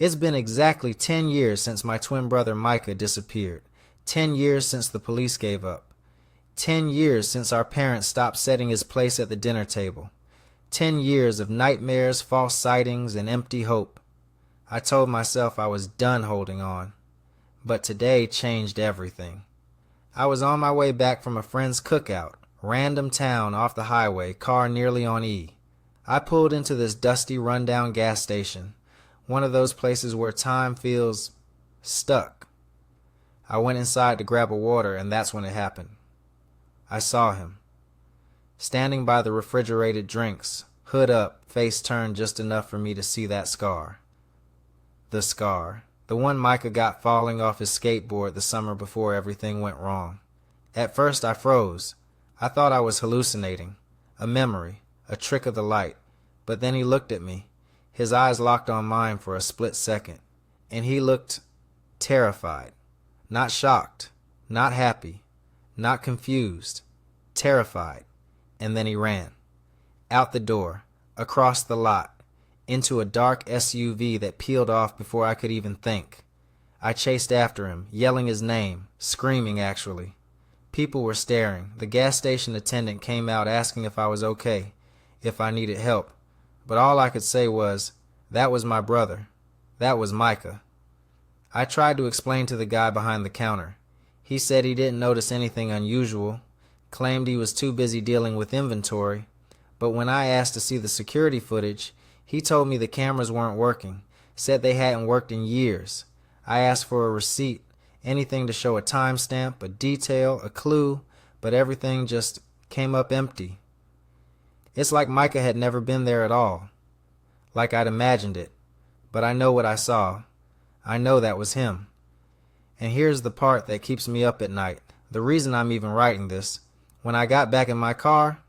It's been exactly 10 years since my twin brother Micah disappeared. 10 years since the police gave up. 10 years since our parents stopped setting his place at the dinner table. 10 years of nightmares, false sightings, and empty hope. I told myself I was done holding on. But today changed everything. I was on my way back from a friend's cookout, random town off the highway, car nearly on E. I pulled into this dusty, rundown gas station, one of those places where time feels stuck. I went inside to grab a water, and that's when it happened. I saw him, standing by the refrigerated drinks, hood up, face turned just enough for me to see that scar. The scar. The one Micah got falling off his skateboard the summer before everything went wrong. At first I froze. I thought I was hallucinating. A memory. A trick of the light. But then he looked at me. His eyes locked on mine for a split second. And he looked terrified. Not shocked. Not happy. Not confused. Terrified. And then he ran. Out the door. Across the lot. Into a dark SUV that peeled off before I could even think. I chased after him, yelling his name, screaming actually. People were staring. The gas station attendant came out asking if I was okay, if I needed help. But all I could say was, that was my brother. That was Micah. I tried to explain to the guy behind the counter. He said he didn't notice anything unusual, claimed he was too busy dealing with inventory, but when I asked to see the security footage, he told me the cameras weren't working, said they hadn't worked in years. I asked for a receipt, anything to show a timestamp, a detail, a clue, but everything just came up empty. It's like Micah had never been there at all, like I'd imagined it, but I know what I saw. I know that was him. And here's the part that keeps me up at night, the reason I'm even writing this. When I got back in my car,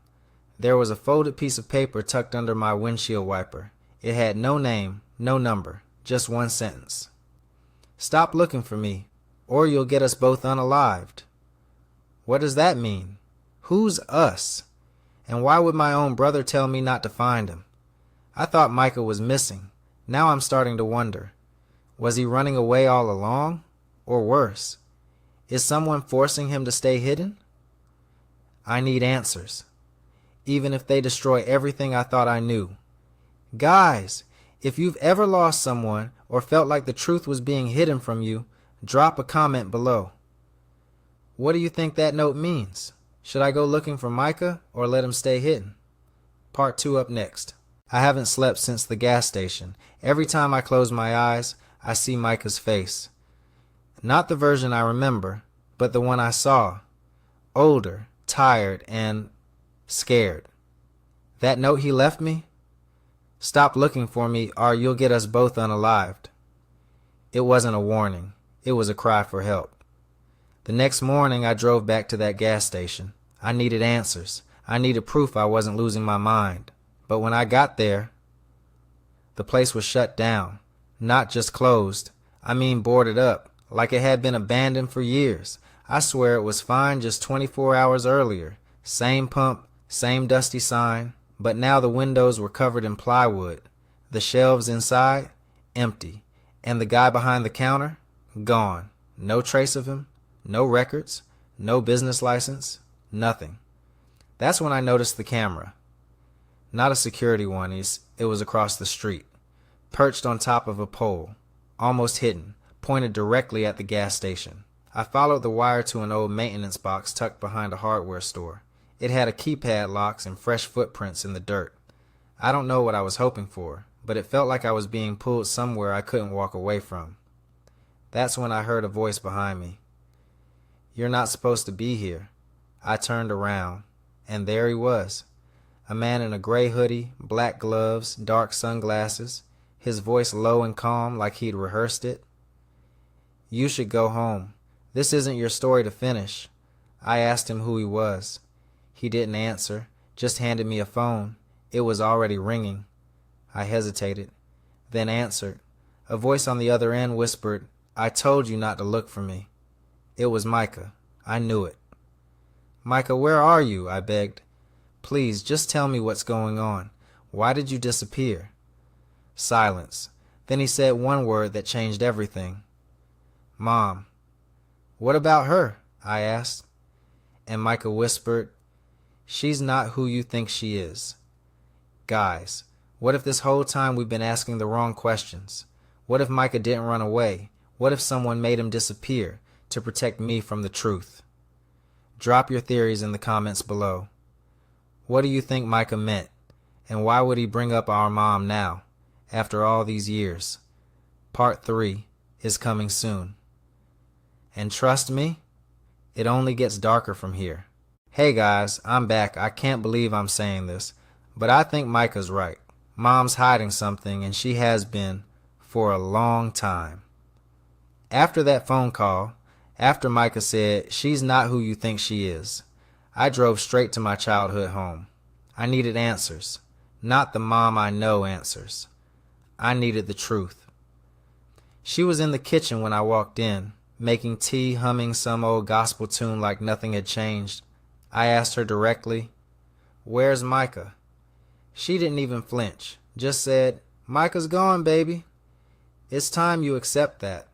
there was a folded piece of paper tucked under my windshield wiper. It had no name, no number, just one sentence. Stop looking for me, or you'll get us both unalived. What does that mean? Who's us? And why would my own brother tell me not to find him? I thought Micah was missing. Now I'm starting to wonder. Was he running away all along? Or worse, is someone forcing him to stay hidden? I need answers. Even if they destroy everything I thought I knew. Guys, if you've ever lost someone or felt like the truth was being hidden from you, drop a comment below. What do you think that note means? Should I go looking for Micah or let him stay hidden? Part 2 up next. I haven't slept since the gas station. Every time I close my eyes, I see Micah's face. Not the version I remember, but the one I saw. Older, tired, and scared. That note he left me? Stop looking for me or you'll get us both unalived. It wasn't a warning. It was a cry for help. The next morning I drove back to that gas station. I needed answers. I needed proof I wasn't losing my mind. But when I got there, the place was shut down. Not just closed. I mean boarded up, like it had been abandoned for years. I swear it was fine just 24 hours earlier. Same pump, same dusty sign, but now the windows were covered in plywood. The shelves inside, empty. And the guy behind the counter, gone. No trace of him, no records, no business license, nothing. That's when I noticed the camera. Not a security one, it was across the street, perched on top of a pole, almost hidden, pointed directly at the gas station. I followed the wire to an old maintenance box tucked behind a hardware store. It had a keypad locks and fresh footprints in the dirt. I don't know what I was hoping for, but it felt like I was being pulled somewhere I couldn't walk away from. That's when I heard a voice behind me. You're not supposed to be here. I turned around, and there he was. A man in a gray hoodie, black gloves, dark sunglasses, his voice low and calm like he'd rehearsed it. You should go home. This isn't your story to finish. I asked him who he was. He didn't answer, just handed me a phone. It was already ringing. I hesitated, then answered. A voice on the other end whispered, I told you not to look for me. It was Micah. I knew it. Micah, where are you? I begged. Please, just tell me what's going on. Why did you disappear? Silence. Then he said one word that changed everything. Mom. What about her? I asked. And Micah whispered, she's not who you think she is. Guys, what if this whole time we've been asking the wrong questions? What if Micah didn't run away? What if someone made him disappear to protect me from the truth? Drop your theories in the comments below. What do you think Micah meant? And why would he bring up our mom now, after all these years? Part 3 is coming soon. And trust me, it only gets darker from here. Hey guys, I'm back. I can't believe I'm saying this, but I think Micah's right. Mom's hiding something, and she has been for a long time. After that phone call, after Micah said she's not who you think she is, I drove straight to my childhood home. I needed answers, not the mom I know answers. I needed the truth. She was in the kitchen when I walked in, making tea, humming some old gospel tune like nothing had changed. I asked her directly, "Where's Micah?" She didn't even flinch, just said, "Micah's gone, baby." It's time you accept that.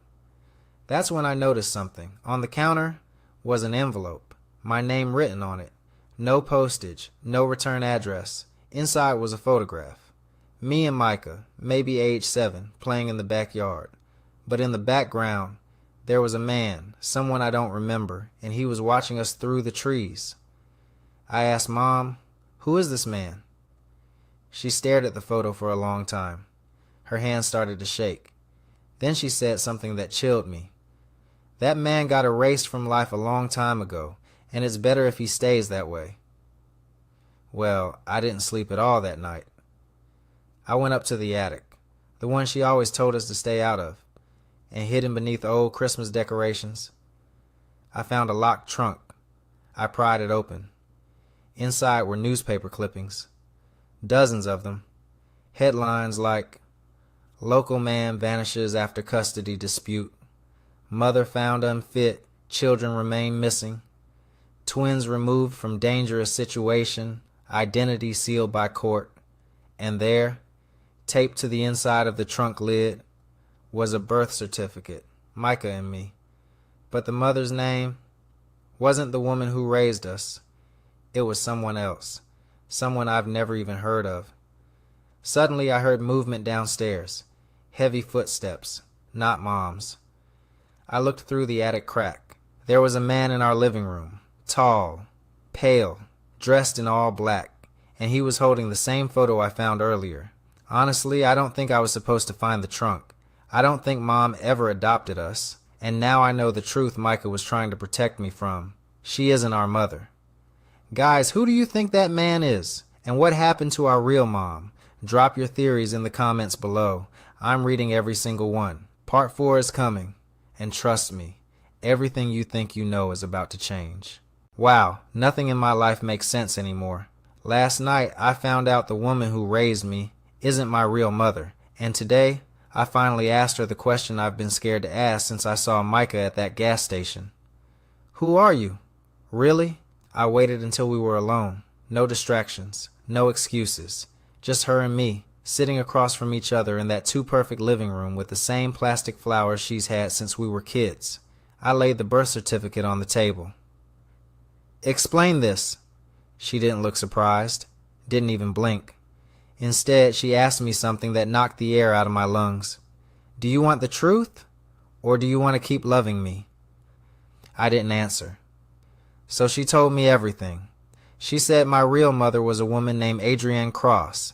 That's when I noticed something. On the counter was an envelope, my name written on it. No postage, no return address. Inside was a photograph. Me and Micah, maybe age 7, playing in the backyard. But in the background, there was a man, someone I don't remember, and he was watching us through the trees. I asked Mom, "Who is this man?" She stared at the photo for a long time. Her hands started to shake. Then she said something that chilled me. "That man got erased from life a long time ago, and it's better if he stays that way." Well, I didn't sleep at all that night. I went up to the attic, the one she always told us to stay out of, and hidden beneath old Christmas decorations. I found a locked trunk. I pried it open. Inside were newspaper clippings, dozens of them. Headlines like, "Local man vanishes after custody dispute," "Mother found unfit, children remain missing," "Twins removed from dangerous situation, identity sealed by court," and there, taped to the inside of the trunk lid, was a birth certificate, Micah and me. But the mother's name wasn't the woman who raised us. It was someone else, someone I've never even heard of. Suddenly I heard movement downstairs, heavy footsteps, not Mom's. I looked through the attic crack. There was a man in our living room, tall, pale, dressed in all black, and he was holding the same photo I found earlier. Honestly, I don't think I was supposed to find the trunk. I don't think Mom ever adopted us, and now I know the truth Micah was trying to protect me from. She isn't our mother. Guys, who do you think that man is? And what happened to our real mom? Drop your theories in the comments below. I'm reading every single one. Part 4 is coming, and trust me, everything you think you know is about to change. Wow, nothing in my life makes sense anymore. Last night, I found out the woman who raised me isn't my real mother, and today, I finally asked her the question I've been scared to ask since I saw Micah at that gas station. "Who are you?" "Really?" I waited until we were alone. No distractions, no excuses. Just her and me, sitting across from each other in that too-perfect living room with the same plastic flowers she's had since we were kids. I laid the birth certificate on the table. "Explain this." She didn't look surprised, didn't even blink. Instead, she asked me something that knocked the air out of my lungs. "Do you want the truth, or do you want to keep loving me?" I didn't answer. So she told me everything. She said my real mother was a woman named Adrienne Cross,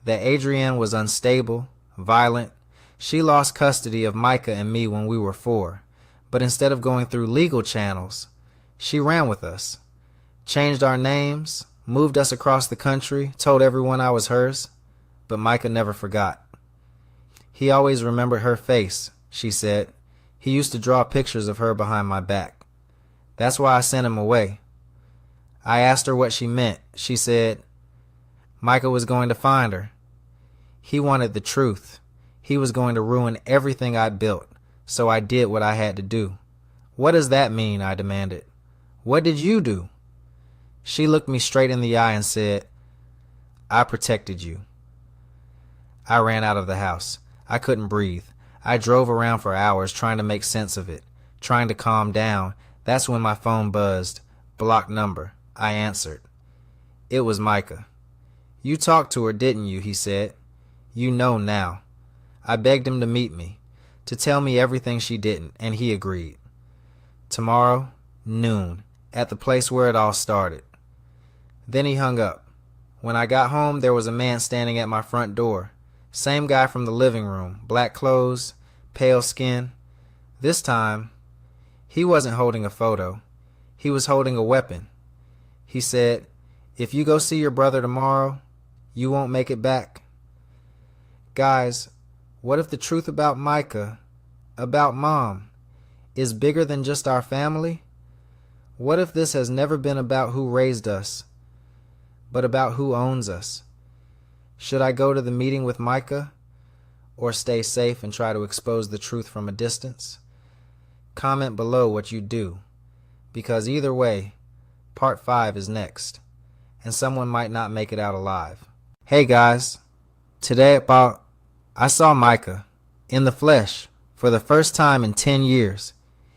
that Adrienne was unstable, violent. She lost custody of Micah and me when we were 4, but instead of going through legal channels, she ran with us, changed our names, moved us across the country, told everyone I was hers, but Micah never forgot. He always remembered her face, she said. He used to draw pictures of her behind my back. That's why I sent him away. I asked her what she meant. She said Micah was going to find her. He wanted the truth. He was going to ruin everything I built, so I did what I had to do. "What does that mean?" I demanded. "What did you do?" She looked me straight in the eye and said, "I protected you." I ran out of the house. I couldn't breathe. I drove around for hours trying to make sense of it, trying to calm down. That's when my phone buzzed. Blocked number. I answered. It was Micah. You talked to her, didn't you? He said. You know now. I begged him to meet me, to tell me everything she didn't, and he agreed. Tomorrow, noon, at the place where it all started. Then he hung up. When I got home, there was a man standing at my front door. Same guy from the living room, black clothes, pale skin. This time, he wasn't holding a photo. He was holding a weapon. He said, if you go see your brother tomorrow, you won't make it back. Guys, what if the truth about Micah, about Mom, is bigger than just our family? What if this has never been about who raised us, but about who owns us? Should I go to the meeting with Micah, or stay safe and try to expose the truth from a distance? Comment below what you do, because either way, part 5 is next, and someone might not make it out alive. Hey guys, today I saw Micah, in the flesh, for the first time in 10 years.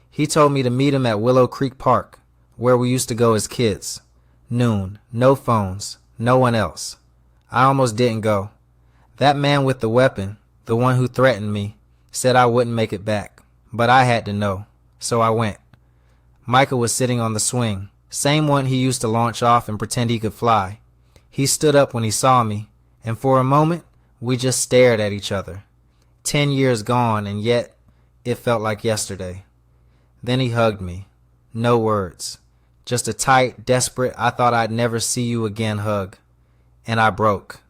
He told me to meet him at Willow Creek Park, where we used to go as kids. Noon, no phones, no one else. I almost didn't go. That man with the weapon, the one who threatened me, said I wouldn't make it back. But I had to know, so I went. Micah was sitting on the swing, same one he used to launch off and pretend he could fly. He stood up when he saw me, and for a moment, we just stared at each other. 10 years gone, and yet it felt like yesterday. Then he hugged me. No words. Just a tight, desperate, I thought I'd never see you again hug. And I broke.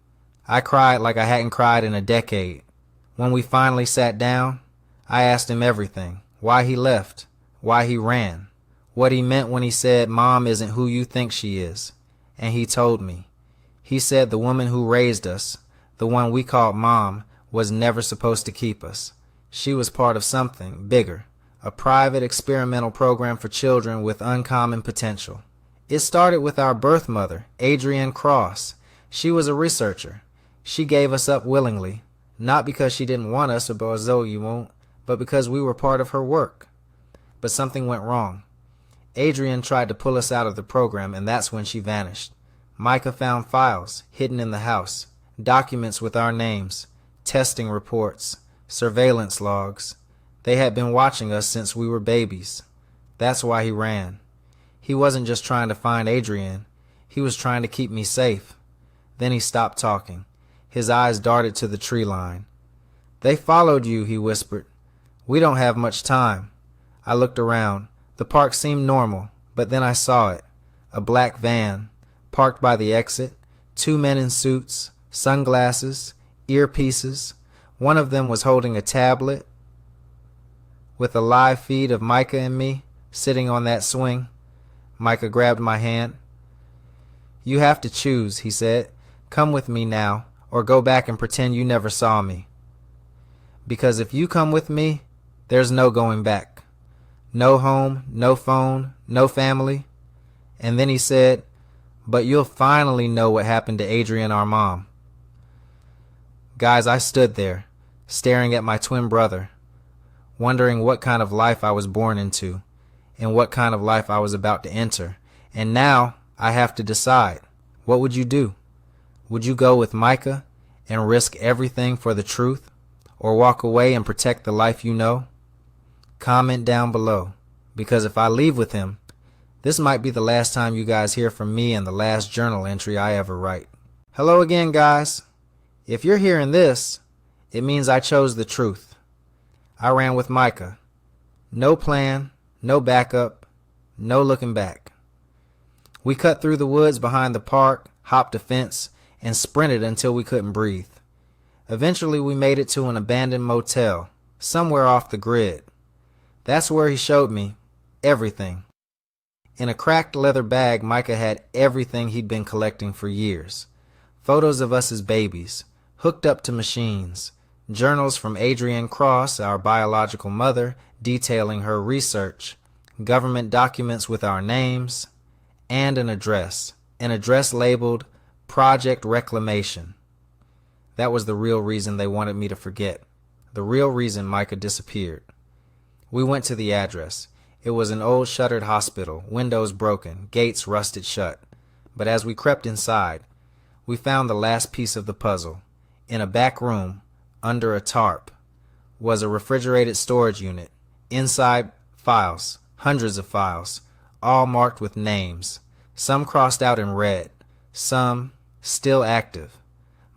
I cried like I hadn't cried in a decade. When we finally sat down, I asked him everything. Why he left. Why he ran. What he meant when he said Mom isn't who you think she is. And he told me. He said the woman who raised us, the one we called Mom, was never supposed to keep us. She was part of something bigger, a private experimental program for children with uncommon potential. It started with our birth mother, Adrienne Cross. She was a researcher. She gave us up willingly, not because she didn't want us or as though you won't, but because we were part of her work. But something went wrong. Adrienne tried to pull us out of the program, and that's when she vanished. Micah found files hidden in the house, documents with our names, testing reports, surveillance logs. They had been watching us since we were babies. That's why he ran. He wasn't just trying to find Adrienne. He was trying to keep me safe. Then he stopped talking. His eyes darted to the tree line. They followed you, he whispered. We don't have much time. I looked around. The park seemed normal, but then I saw it. A black van, parked by the exit, 2 men in suits, sunglasses, earpieces. One of them was holding a tablet with a live feed of Micah and me sitting on that swing. Micah grabbed my hand. You have to choose, he said. Come with me now, or go back and pretend you never saw me. Because if you come with me, there's no going back. No home, no phone, no family. And then he said, but you'll finally know what happened to Adrienne, our mom. Guys, I stood there, staring at my twin brother, wondering what kind of life I was born into and what kind of life I was about to enter. And now I have to decide. What would you do? Would you go with Micah and risk everything for the truth, or walk away and protect the life you know? Comment down below, because if I leave with him, this might be the last time you guys hear from me and the last journal entry I ever write. Hello again, guys. If you're hearing this, it means I chose the truth. I ran with Micah. No plan, no backup, no looking back. We cut through the woods behind the park, hopped a fence, and sprinted until we couldn't breathe. Eventually we made it to an abandoned motel, somewhere off the grid. That's where he showed me everything. In a cracked leather bag, Micah had everything he'd been collecting for years. Photos of us as babies, hooked up to machines, journals from Adrienne Cross, our biological mother, detailing her research, government documents with our names, and an address labeled Project Reclamation. That was the real reason they wanted me to forget. the real reason Micah disappeared. We went to the address. It was an old shuttered hospital, windows broken, gates rusted shut. But as we crept inside, we found the last piece of the puzzle. In a back room, under a tarp, was a refrigerated storage unit. Inside, files, hundreds of files, all marked with names, some crossed out in red, some still active.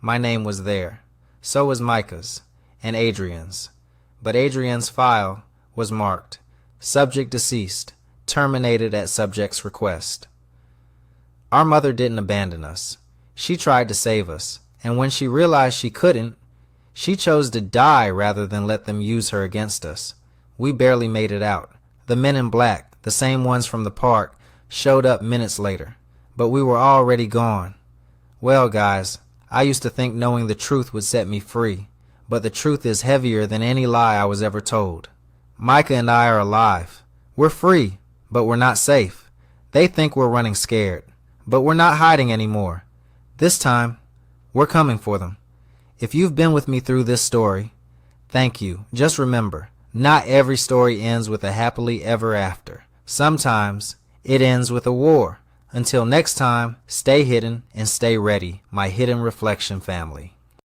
My name was there. So was Micah's and Adrian's. But Adrian's file was marked, subject deceased, terminated at subject's request. Our mother didn't abandon us. She tried to save us, and when she realized she couldn't, she chose to die rather than let them use her against us. We barely made it out. The men in black, the same ones from the park, showed up minutes later, but we were already gone. Well, guys, I used to think knowing the truth would set me free, but the truth is heavier than any lie I was ever told. Micah and I are alive. We're free, but we're not safe. They think we're running scared, but we're not hiding anymore. This time, we're coming for them. If you've been with me through this story, thank you. Just remember, not every story ends with a happily ever after. Sometimes it ends with a war. Until next time, stay hidden and stay ready, my Hidden Reflection family.